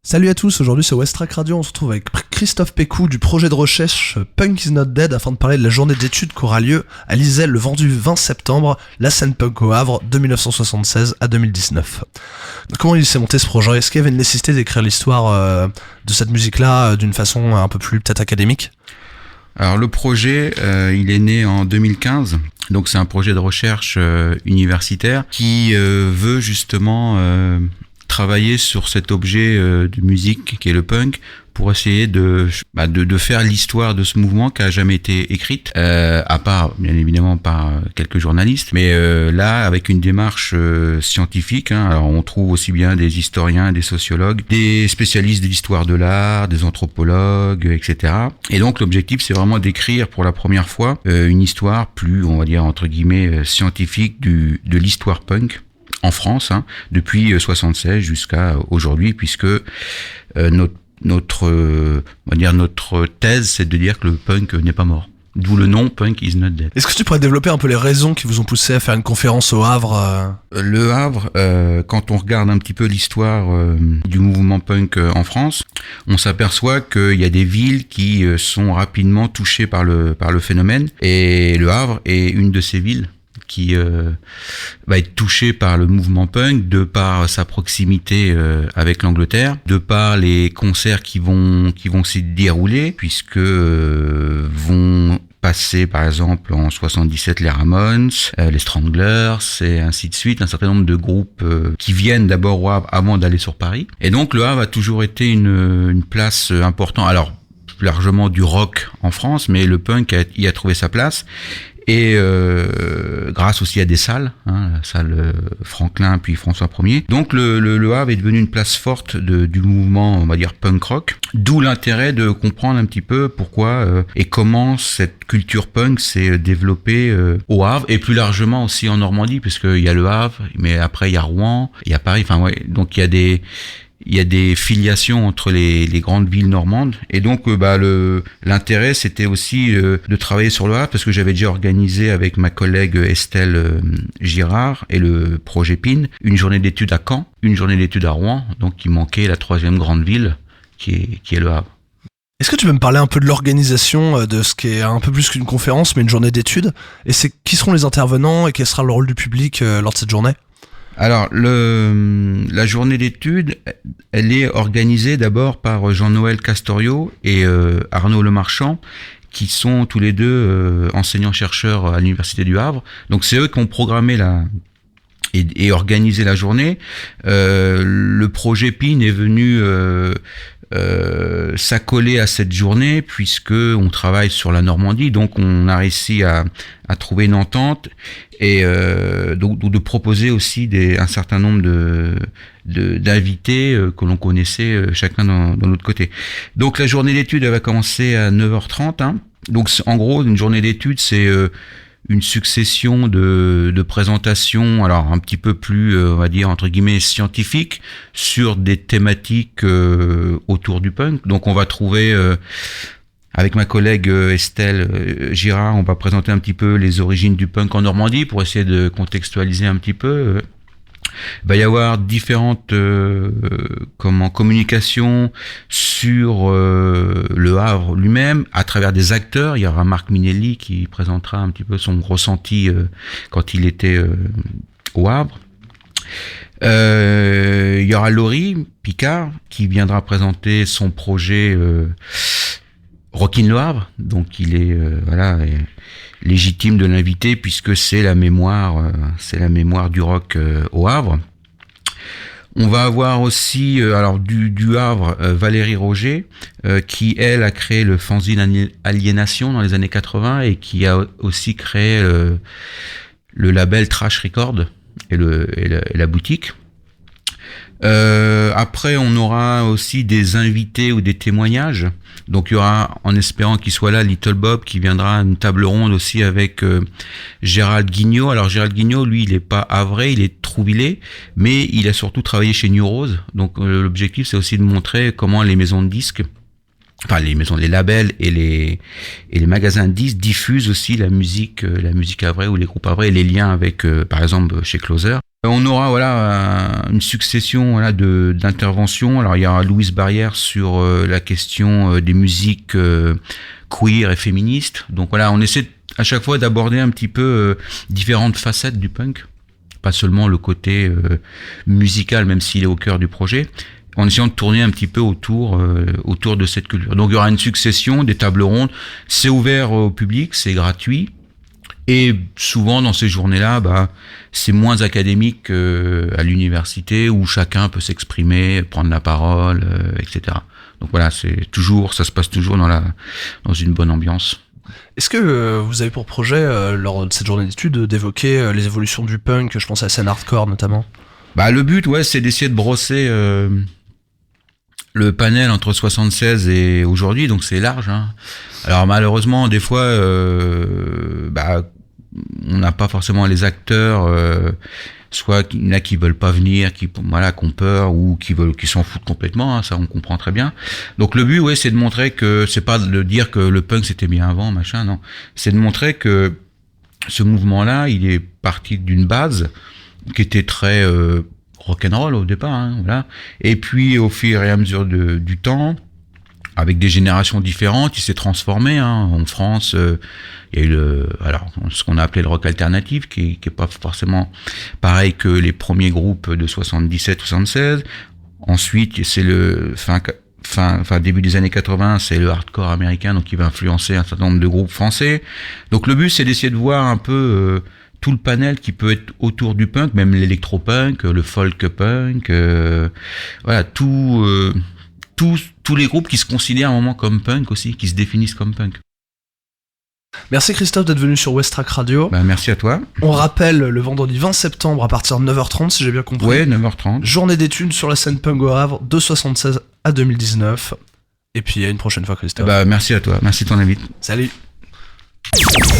Salut à tous, aujourd'hui sur West Track Radio, on se retrouve avec Christophe Pécou du projet de recherche Punk is Not Dead afin de parler de la journée d'études qui aura lieu à l'Iselle le vendredi 20 septembre, la scène punk au Havre de 1976 à 2019. Comment il s'est monté ce projet? Est-ce qu'il y avait une nécessité d'écrire l'histoire de cette musique-là d'une façon un peu plus peut-être académique? Alors le projet, il est né en 2015, donc c'est un projet de recherche universitaire qui veut justement travailler sur cet objet de musique qui est le punk pour essayer de faire l'histoire de ce mouvement qui a jamais été écrite, à part bien évidemment par quelques journalistes, mais là avec une démarche scientifique. Alors on trouve aussi bien des historiens, des sociologues, des spécialistes de l'histoire de l'art, des anthropologues, etc. Et donc l'objectif c'est vraiment d'écrire pour la première fois une histoire plus, on va dire entre guillemets, scientifique de l'histoire punk en France, depuis 76 jusqu'à aujourd'hui, puisque notre thèse, c'est de dire que le punk n'est pas mort. D'où le nom Punk is Not Dead. Est-ce que tu pourrais développer un peu les raisons qui vous ont poussé à faire une conférence au Havre Le Havre, quand on regarde un petit peu l'histoire du mouvement punk en France, on s'aperçoit qu'il y a des villes qui sont rapidement touchées par le phénomène, et le Havre est une de ces villes qui va être touché par le mouvement punk de par sa proximité avec l'Angleterre, de par les concerts qui vont s'y dérouler, puisque vont passer par exemple en 77 les Ramones, les Stranglers et ainsi de suite, un certain nombre de groupes qui viennent d'abord au Havre avant d'aller sur Paris. Et donc le Havre a toujours été une place importante, alors plus largement du rock en France, mais le punk y a trouvé sa place. Et grâce aussi à des salles, la salle Franklin puis François Ier. Donc le Havre est devenu une place forte du mouvement, on va dire punk rock. D'où l'intérêt de comprendre un petit peu pourquoi et comment cette culture punk s'est développée au Havre et plus largement aussi en Normandie, puisqu'il y a le Havre, mais après il y a Rouen, il y a Paris. Enfin ouais, donc il y a des filiations entre les grandes villes normandes, et donc l'intérêt c'était aussi de travailler sur le Havre, parce que j'avais déjà organisé avec ma collègue Estelle Girard et le projet PIN une journée d'études à Caen, une journée d'études à Rouen, donc il manquait la troisième grande ville qui est le Havre. Est-ce que tu peux me parler un peu de l'organisation de ce qui est un peu plus qu'une conférence mais une journée d'études, et qui seront les intervenants et quel sera le rôle du public lors de cette journée? Alors, la journée d'études, elle est organisée d'abord par Jean-Noël Castorio et Arnaud Lemarchand, qui sont tous les deux enseignants-chercheurs à l'Université du Havre. Donc, c'est eux qui ont programmé et organisé la journée. Le projet PIN est venu s'accoler à cette journée, puisque on travaille sur la Normandie, donc on a réussi à trouver une entente et donc de proposer aussi un certain nombre d'invités que l'on connaissait chacun dans notre côté. Donc la journée d'études elle va commencer à 9h30. Donc en gros une journée d'études c'est une succession de présentations, alors un petit peu plus, on va dire, entre guillemets, scientifiques, sur des thématiques autour du punk. Donc on va trouver, avec ma collègue Estelle Girard, on va présenter un petit peu les origines du punk en Normandie, pour essayer de contextualiser un petit peu. Il va y avoir différentes communications sur le Havre lui-même à travers des acteurs. Il y aura Marc Minelli qui présentera un petit peu son ressenti quand il était au Havre. Il y aura Laurie Picard qui viendra présenter son projet Rockin' Le Havre. Donc il est légitime de l'inviter, puisque c'est la mémoire du rock au Havre. On va avoir aussi du Havre Valérie Roger qui elle a créé le fanzine Aliénation dans les années 80 et qui a aussi créé le label Trash Record et la boutique. Après on aura aussi des invités ou des témoignages. Donc il y aura, en espérant qu'il soit là, Little Bob qui viendra à une table ronde aussi avec Gérald Guignot. Alors Gérald Guignot, lui, il est pas havrais, il est trouvillais, mais il a surtout travaillé chez New Rose. Donc l'objectif c'est aussi de montrer comment les maisons de disques, enfin les labels et les magasins de disques diffusent aussi la musique havrais ou les groupes havrais et les liens avec par exemple chez Closer. On aura une succession d'interventions. Alors il y aura Louise Barrière sur la question des musiques queer et féministes. Donc on essaie à chaque fois d'aborder un petit peu différentes facettes du punk, pas seulement le côté musical, même s'il est au cœur du projet, en essayant de tourner un petit peu autour de cette culture. Donc il y aura une succession des tables rondes. C'est ouvert au public, c'est gratuit. Et souvent dans ces journées-là, c'est moins académique qu'à l'université où chacun peut s'exprimer, prendre la parole, etc. Donc ça se passe toujours dans une bonne ambiance. Est-ce que vous avez pour projet, lors de cette journée d'études, d'évoquer les évolutions du punk, je pense à la scène hardcore notamment? Le but, c'est d'essayer de brosser le panel entre 76 et aujourd'hui, donc c'est large. Alors malheureusement, des fois, on n'a pas forcément les acteurs, soit il y en a qui veulent pas venir, qui ont peur, ou qui s'en foutent complètement, ça on comprend très bien. Donc le but, c'est de montrer que c'est pas de dire que le punk c'était bien avant, machin, non. C'est de montrer que ce mouvement-là, il est parti d'une base qui était très rock'n'roll au départ, Et puis au fur et à mesure du temps, avec des générations différentes, il s'est transformé. En France, il y a eu ce qu'on a appelé le rock alternatif, qui est pas forcément pareil que les premiers groupes de 77-76. Ensuite, c'est le début des années 80, c'est le hardcore américain, donc qui va influencer un certain nombre de groupes français. Donc le but, c'est d'essayer de voir un peu tout le panel qui peut être autour du punk, même l'électropunk, le folk punk, tous les groupes qui se considèrent à un moment comme punk aussi, qui se définissent comme punk. Merci Christophe d'être venu sur Westrack Radio. Merci à toi. On rappelle le vendredi 20 septembre à partir de 9h30 si j'ai bien compris. Ouais, 9h30. Journée d'études sur la scène punk au Havre de 76 à 2019. Et puis à une prochaine fois Christophe. Merci à toi, merci de ton invite. Salut.